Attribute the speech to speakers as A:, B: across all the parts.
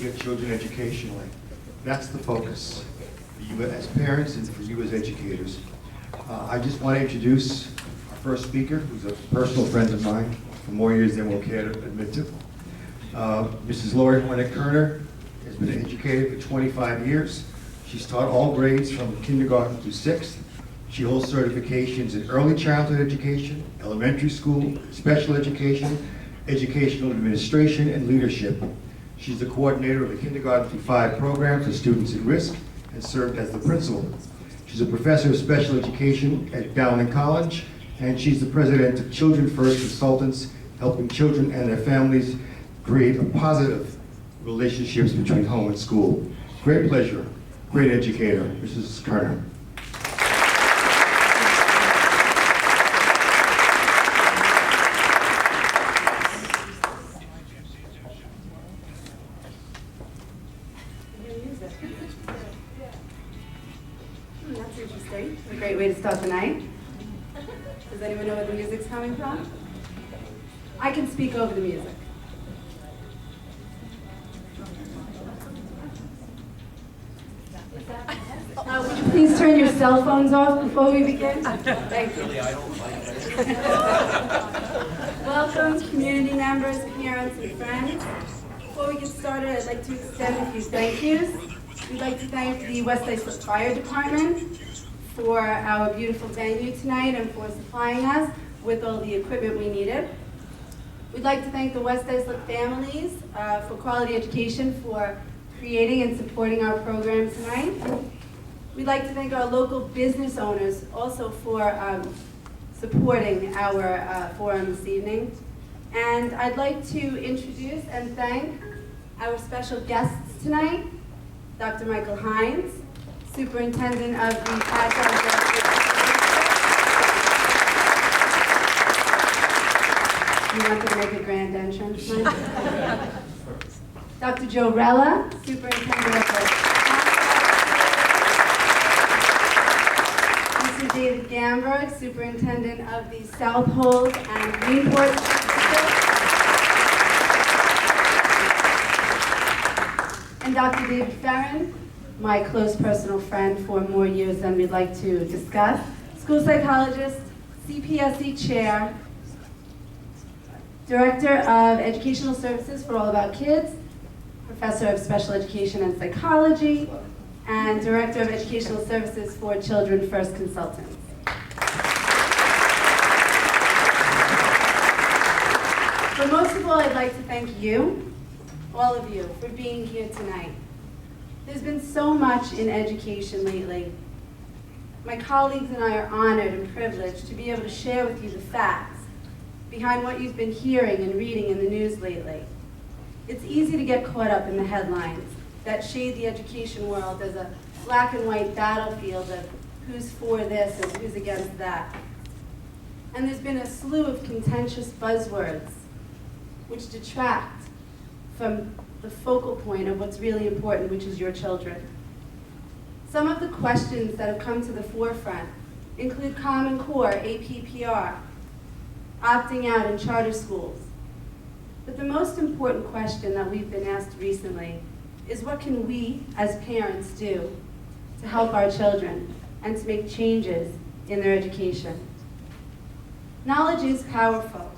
A: Get children educationally. That's the focus for you as parents and for you as educators. I just want to introduce our first speaker, who's a personal friend of mine for more years than we'll care to admit to. Mrs. Hornik Koerner has been an educator for 25 years. She's taught all grades from kindergarten through 6th. She holds certifications in early childhood education, elementary school, special education, educational administration, and leadership. She's the coordinator of the kindergarten through 5 program for students at risk and served as the principal. She's a professor of special education at Dowling College, and she's the president of Children First Consultants, helping children and their families create a positive relationships between home and school. Great pleasure, great educator, Mrs. Koerner.
B: That's interesting. A great way to start the night. Does anyone know where the music's coming from? I can speak over the music. Would you please turn your cell phones off before we begin? Thank you. Welcome, community members, parents, and friends. Before we get started, I'd like to extend a few thank yous. We'd like to thank the West Islip Fire Department for our beautiful venue tonight and for supplying us with all the equipment we needed. We'd like to thank the West Islip families for quality education for creating and supporting our program tonight. We'd like to thank our local business owners also for supporting our forum this evening. And I'd like to introduce and thank our special guests tonight, Dr. Michael Hines, Superintendent of the You want to make a grand entrance, Mike? Dr. Joe Rella, Superintendent of the Mr. David Gamberg, Superintendent of the South Hold and Greenport District. And Dr. David Ferrin, my close personal friend for more years than we'd like to discuss, school psychologist, CPSE chair, director of educational services for All About Kids, professor of special education and psychology, and director of educational services for Children First Consultants. But most of all, I'd like to thank you, all of you, for being here tonight. There's been so much in education lately. My colleagues and I are honored and privileged to be able to share with you the facts behind what you've been hearing and reading in the news lately. It's easy to get caught up in the headlines that shade the education world as a black and white battlefield of who's for this and who's against that. And there's been a slew of contentious buzzwords which detract from the focal point of what's really important, which is your children. Some of the questions that have come to the forefront include Common Core, APPR, opting out in charter schools. But the most important question that we've been asked recently is what can we as parents do to help our children and to make changes in their education? Knowledge is powerful,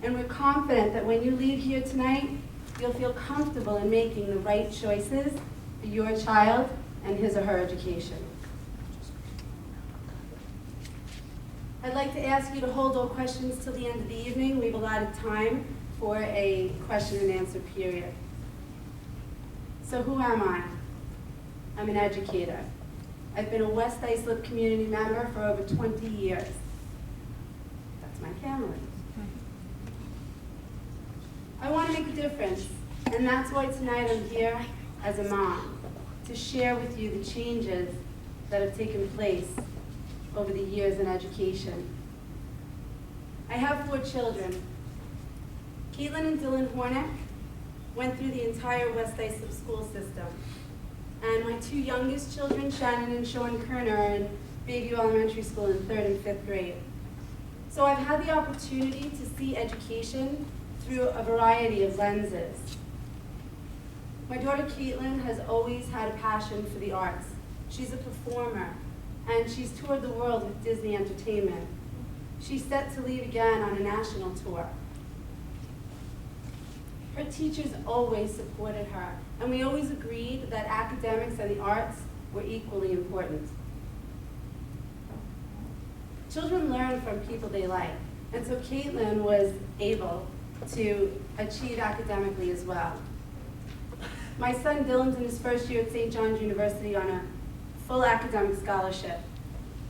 B: and we're confident that when you leave here tonight, you'll feel comfortable in making the right choices for your child and his or her education. I'd like to ask you to hold all questions till the end of the evening. We've allotted time for a question and answer period. So who am I? I'm an educator. I've been a West Islip community member for over 20 years. That's my family. I want to make a difference, and that's why tonight I'm here as a mom, to share with you the changes that have taken place over the years in education. I have 4 children. Caitlin and Dylan Hornik went through the entire West Islip school system. And my 2 youngest children, Shannon and Sean Koerner, are in Bayview Elementary School in 3rd and 5th grade. So I've had the opportunity to see education through a variety of lenses. My daughter Caitlin has always had a passion for the arts. She's a performer, and she's toured the world with Disney Entertainment. She's set to leave again on a national tour. Her teachers always supported her, and we always agreed that academics and the arts were equally important. Children learn from people they like, and so Caitlin was able to achieve academically as well. My son Dylan's in his first year at St. John's University on a full academic scholarship,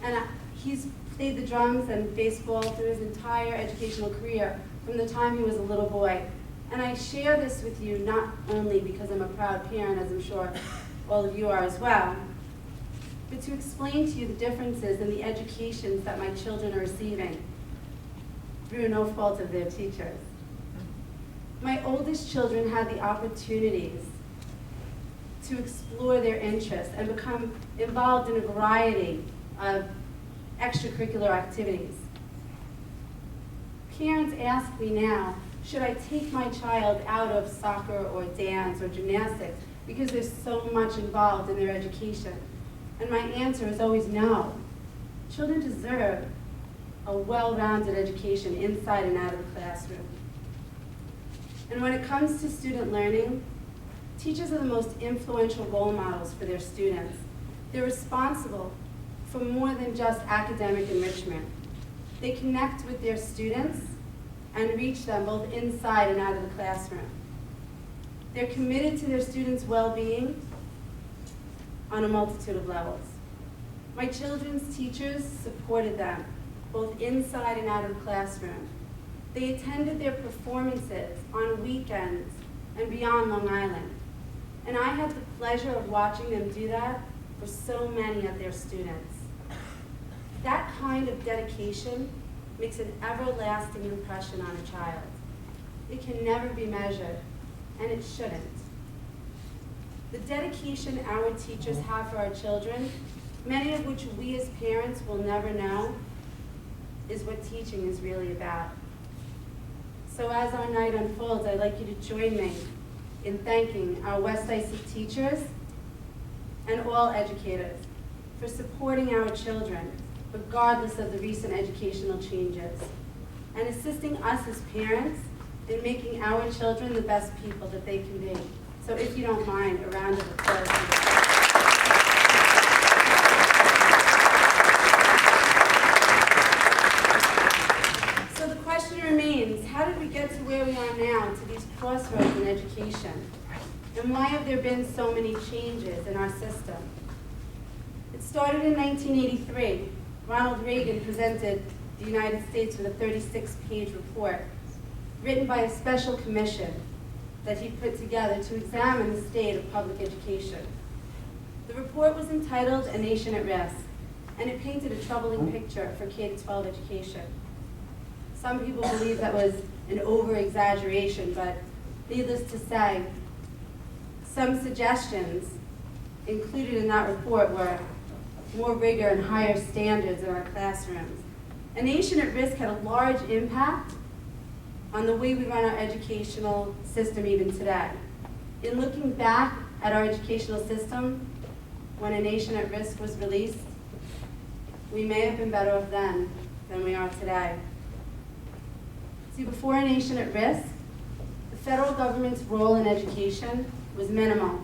B: and he's played the drums and baseball through his entire educational career from the time he was a little boy. And I share this with you not only because I'm a proud parent, as I'm sure all of you are as well, but to explain to you the differences in the educations that my children are receiving through no fault of their teachers. My oldest children had the opportunities to explore their interests and become involved in a variety of extracurricular activities. Parents ask me now, should I take my child out of soccer or dance or gymnastics because there's so much involved in their education? And my answer is always no. Children deserve a well-rounded education inside and out of the classroom. And when it comes to student learning, teachers are the most influential role models for their students. They're responsible for more than just academic enrichment. They connect with their students and reach them both inside and out of the classroom. They're committed to their students' well-being on a multitude of levels. My children's teachers supported them both inside and out of the classroom. They attended their performances on weekends and beyond Long Island. And I had the pleasure of watching them do that for so many of their students. That kind of dedication makes an everlasting impression on a child. It can never be measured, and it shouldn't. The dedication our teachers have for our children, many of which we as parents will never know, is what teaching is really about. So as our night unfolds, I'd like you to join me in thanking our West Islip teachers and all educators for supporting our children, regardless of the recent educational changes, and assisting us as parents in making our children the best people that they can be. So if you don't mind, a round of applause. So the question remains, how did we get to where we are now, to these crossroads in education? And why have there been so many changes in our system? It started in 1983. Ronald Reagan presented the United States with a 36-page report written by a special commission that he put together to examine the state of public education. The report was entitled A Nation at Risk, and it painted a troubling picture for K-12 education. Some people believe that was an over-exaggeration, but needless to say, some suggestions included in that report were more rigor and higher standards in our classrooms. A Nation at Risk had a large impact on the way we run our educational system even today. In looking back at our educational system, when A Nation at Risk was released, we may have been better off then than we are today. See, before A Nation at Risk, the federal government's role in education was minimal,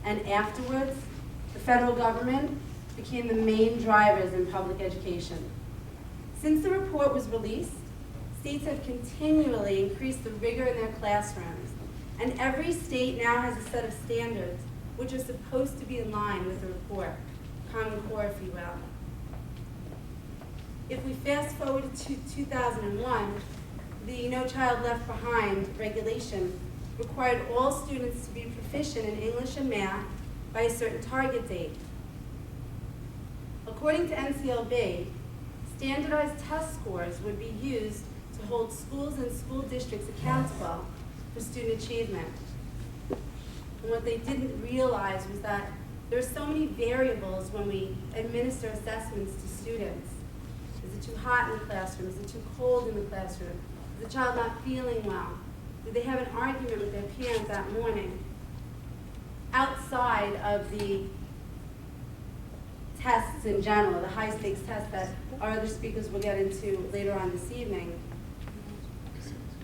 B: and afterwards, the federal government became the main drivers in public education. Since the report was released, states have continually increased the rigor in their classrooms, and every state now has a set of standards which are supposed to be in line with the report, Common Core, if you will. If we fast forward to 2001, the No Child Left Behind regulation required all students to be proficient in English and math by a certain target date. According to NCLB, standardized test scores would be used to hold schools and school districts accountable for student achievement. And what they didn't realize was that there are so many variables when we administer assessments to students. Is it too hot in the classroom? Is it too cold in the classroom? Is the child not feeling well? Did they have an argument with their parents that morning? side of the tests in general, the high-stakes tests that our other speakers will get into later on this evening,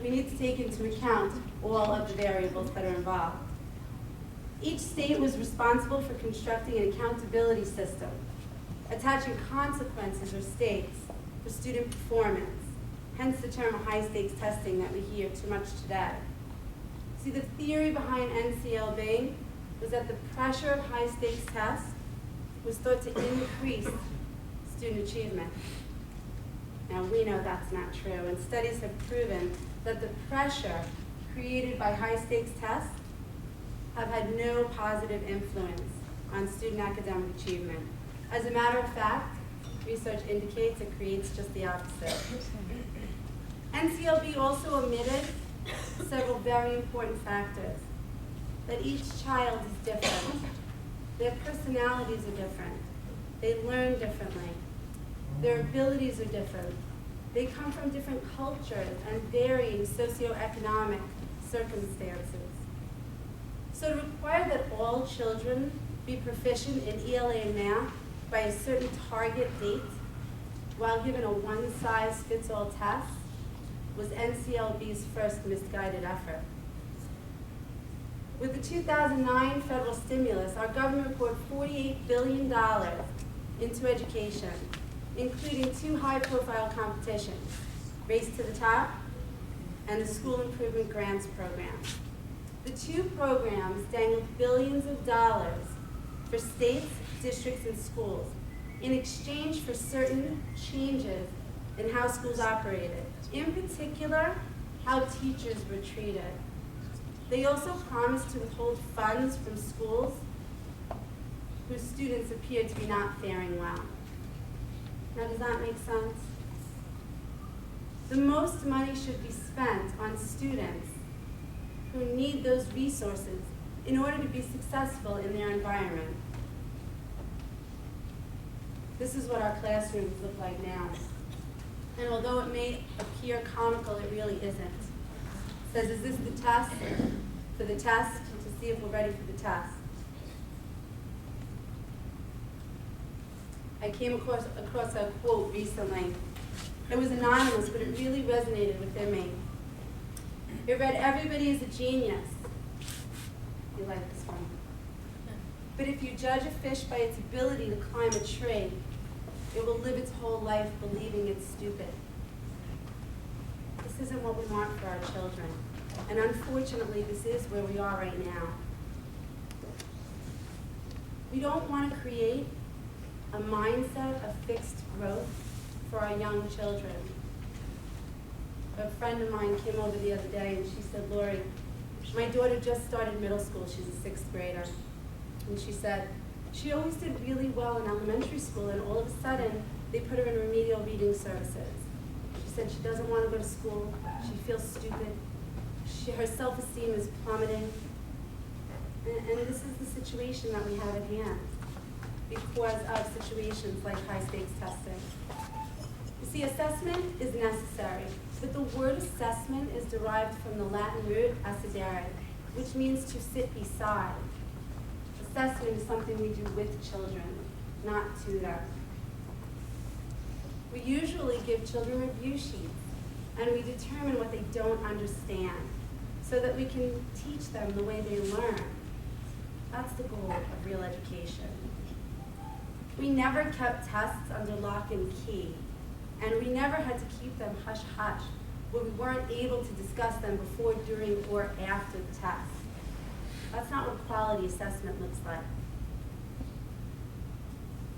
B: we need to take into account all of the variables that are involved. Each state was responsible for constructing an accountability system, attaching consequences or stakes for student performance, hence the term high-stakes testing that we hear too much today. See, the theory behind NCLB was that the pressure of high-stakes tests was thought to increase student achievement. Now, we know that's not true, and studies have proven that the pressure created by high-stakes tests have had no positive influence on student academic achievement. As a matter of fact, research indicates it creates just the opposite. NCLB also omitted several very important factors. That each child is different. Their personalities are different. They learn differently. Their abilities are different. They come from different cultures and varying socioeconomic circumstances. So to require that all children be proficient in ELA and math by a certain target date while given a one-size-fits-all test was NCLB's first misguided effort. With the 2009 federal stimulus, our government poured $48 billion into education, including 2 high-profile competitions, Race to the Top and the School Improvement Grants Program. The 2 programs dangled billions of dollars for states, districts, and schools in exchange for certain changes in how schools operated, in particular, how teachers were treated. They also promised to withhold funds from schools whose students appeared to be not faring well. Now, does that make sense? The most money should be spent on students who need those resources in order to be successful in their environment. This is what our classrooms look like now. And although it may appear comical, it really isn't. It says, is this the test? For the test, to see if we're ready for the test. I came across a quote recently. It was anonymous, but it really resonated within me. It read, everybody is a genius. You like this one. But if you judge a fish by its ability to climb a tree, it will live its whole life believing it's stupid. This isn't what we want for our children. And unfortunately, this is where we are right now. We don't want to create a mindset of fixed growth for our young children. A friend of mine came over the other day and she said, Lori, my daughter just started middle school. She's a 6th grader. And she said, she always did really well in elementary school, and all of a sudden, they put her in remedial reading services. She said she doesn't want to go to school. She feels stupid. Her self-esteem is plummeting. And this is the situation that we have at hand because of situations like high-stakes testing. You see, assessment is necessary, but the word assessment is derived from the Latin root assidere, which means to sit beside. Assessment is something we do with children, not to them. We usually give children review sheets, and we determine what they don't understand so that we can teach them the way they learn. That's the goal of real education. We never kept tests under lock and key, and we never had to keep them hush-hush, where we weren't able to discuss them before, during, or after the test. That's not what quality assessment looks like.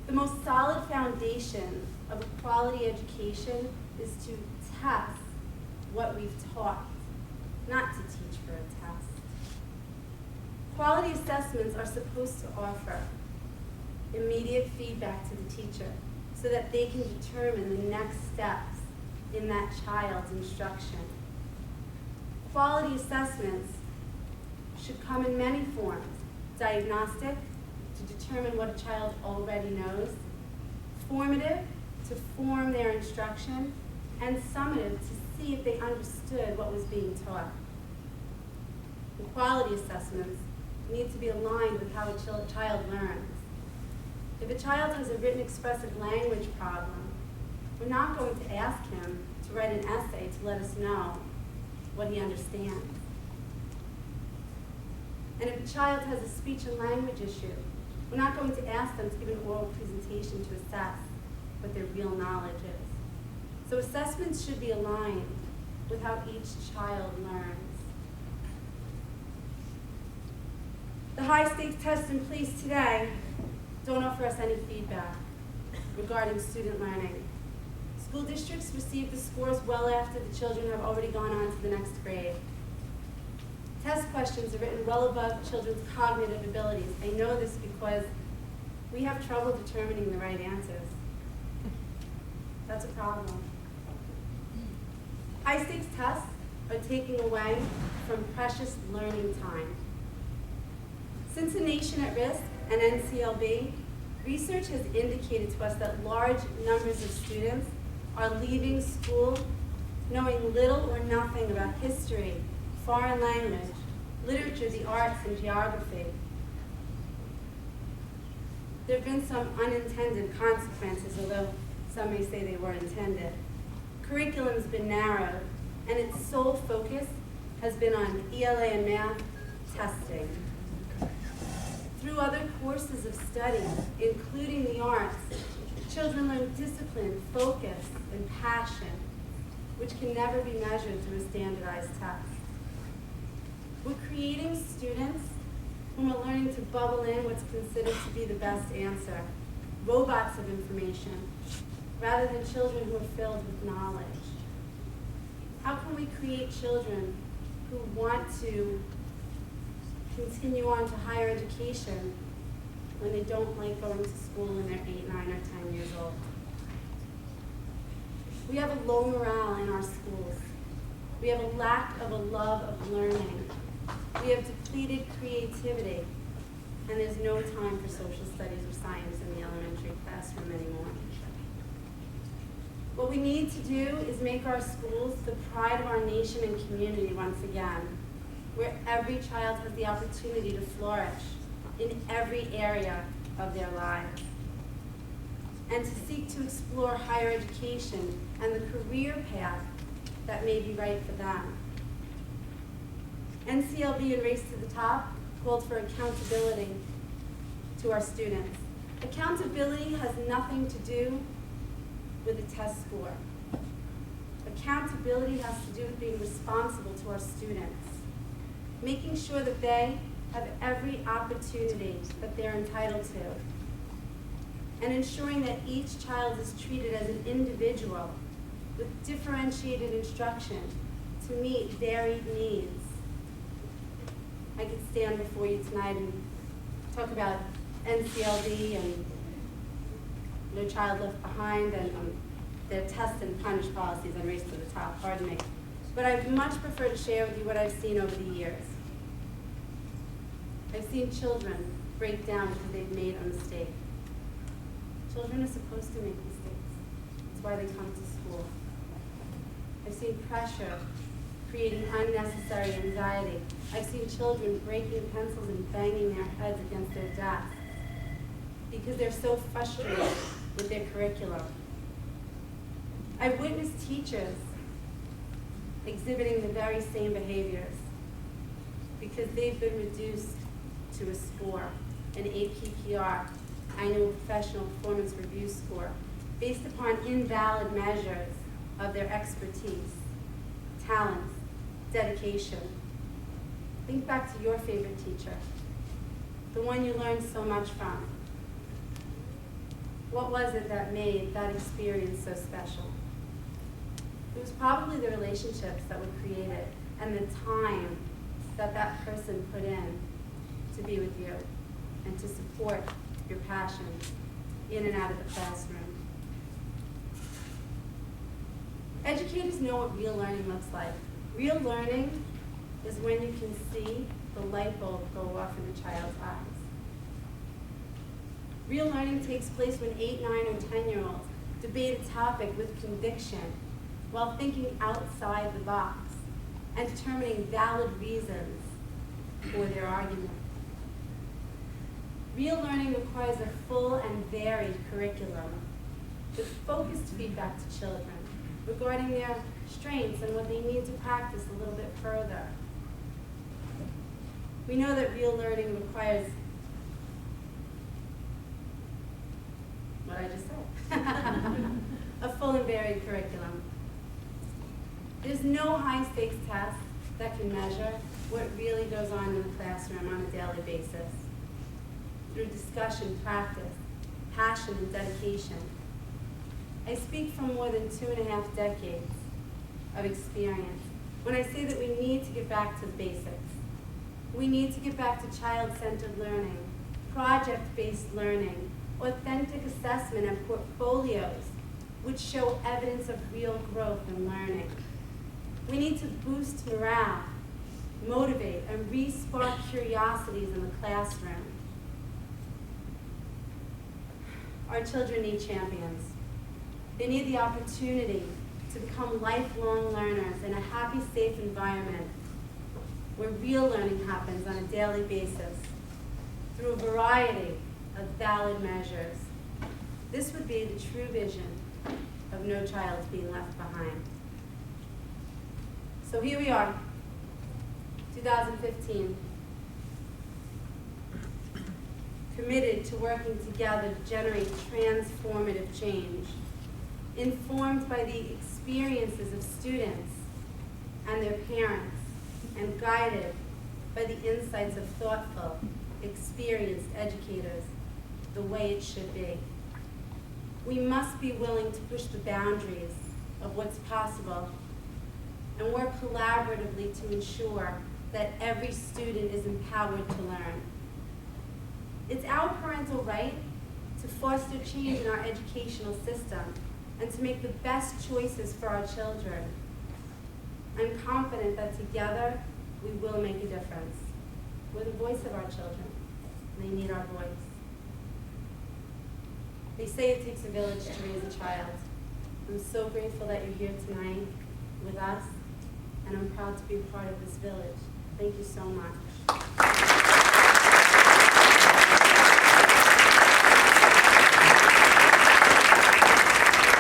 B: The most solid foundation of a quality education is to test what we've taught, not to teach for a test. Quality assessments are supposed to offer immediate feedback to the teacher so that they can determine the next steps in that child's instruction. Quality assessments should come in many forms: diagnostic, to determine what a child already knows; formative, to form their instruction; and summative, to see if they understood what was being taught. And quality assessments need to be aligned with how a child learns. If a child has a written expressive language problem, we're not going to ask him to write an essay to let us know what he understands. And if a child has a speech and language issue, we're not going to ask them to give an oral presentation to assess what their real knowledge is. So assessments should be aligned with how each child learns. The high-stakes tests in place today don't offer us any feedback regarding student learning. School districts receive the scores well after the children have already gone on to the next grade. Test questions are written well above children's cognitive abilities. I know this because we have trouble determining the right answers. That's a problem. High-stakes tests are taking away from precious learning time. Since A Nation at Risk and NCLB, research has indicated to us that large numbers of students are leaving school knowing little or nothing about history, foreign language, literature, the arts, and geography. There have been some unintended consequences, although some may say they were intended. Curriculum's been narrowed, and its sole focus has been on ELA and math testing. Through other courses of study, including the arts, children learn discipline, focus, and passion, which can never be measured through a standardized test. We're creating students whom are learning to bubble in what's considered to be the best answer, robots of information, rather than children who are filled with knowledge. How can we create children who want to continue on to higher education when they don't like going to school when they're 8, 9, or 10 years old? We have a low morale in our schools. We have a lack of a love of learning. We have depleted creativity, and there's no time for social studies or science in the elementary classroom anymore. What we need to do is make our schools the pride of our nation and community once again, where every child has the opportunity to flourish in every area of their lives, and to seek to explore higher education and the career path that may be right for them. NCLB and Race to the Top called for accountability to our students. Accountability has nothing to do with a test score. Accountability has to do with being responsible to our students, making sure that they have every opportunity that they're entitled to, and ensuring that each child is treated as an individual with differentiated instruction to meet varied needs. I could stand before you tonight and talk about NCLB and No Child Left Behind and their test and punish policies on Race to the Top, pardon me. But I'd much prefer to share with you what I've seen over the years. I've seen children break down because they've made a mistake. Children are supposed to make mistakes. That's why they come to school. I've seen pressure creating unnecessary anxiety. I've seen children breaking pencils and banging their heads against their desks because they're so frustrated with their curriculum. I've witnessed teachers exhibiting the very same behaviors because they've been reduced to a score, an APPR, Annual Professional Performance Review score, based upon invalid measures of their expertise, talents, dedication. Think back to your favorite teacher, the one you learned so much from. What was it that made that experience so special? It was probably the relationships that were created and the time that that person put in to be with you and to support your passions in and out of the classroom. Educators know what real learning looks like. Real learning is when you can see the light bulb go off in a child's eyes. Real learning takes place when 8, 9, or 10-year-olds debate a topic with conviction while thinking outside the box and determining valid reasons for their argument. Real learning requires a full and varied curriculum with focused feedback to children regarding their strengths and what they need to practice a little bit further. We know that real learning requires what I just said, a full and varied curriculum. There's no high-stakes test that can measure what really goes on in the classroom on a daily basis. Through discussion, practice, passion, and dedication. I speak from more than 2.5 decades of experience when I say that we need to get back to the basics. We need to get back to child-centered learning, project-based learning, authentic assessment, and portfolios which show evidence of real growth in learning. We need to boost morale, motivate, and re-spark curiosities in the classroom. Our children need champions. They need the opportunity to become lifelong learners in a happy, safe environment where real learning happens on a daily basis through a variety of valid measures. This would be the true vision of no child being left behind. So here we are, 2015, committed to working together to generate transformative change, informed by the experiences of students and their parents, and guided by the insights of thoughtful, experienced educators, the way it should be. We must be willing to push the boundaries of what's possible and work collaboratively to ensure that every student is empowered to learn. It's our parental right to foster change in our educational system and to make the best choices for our children. I'm confident that together we will make a difference. We're the voice of our children, and they need our voice. They say it takes a village to raise a child. I'm so grateful that you're here tonight with us, and I'm proud to be a part of this village. Thank you so much.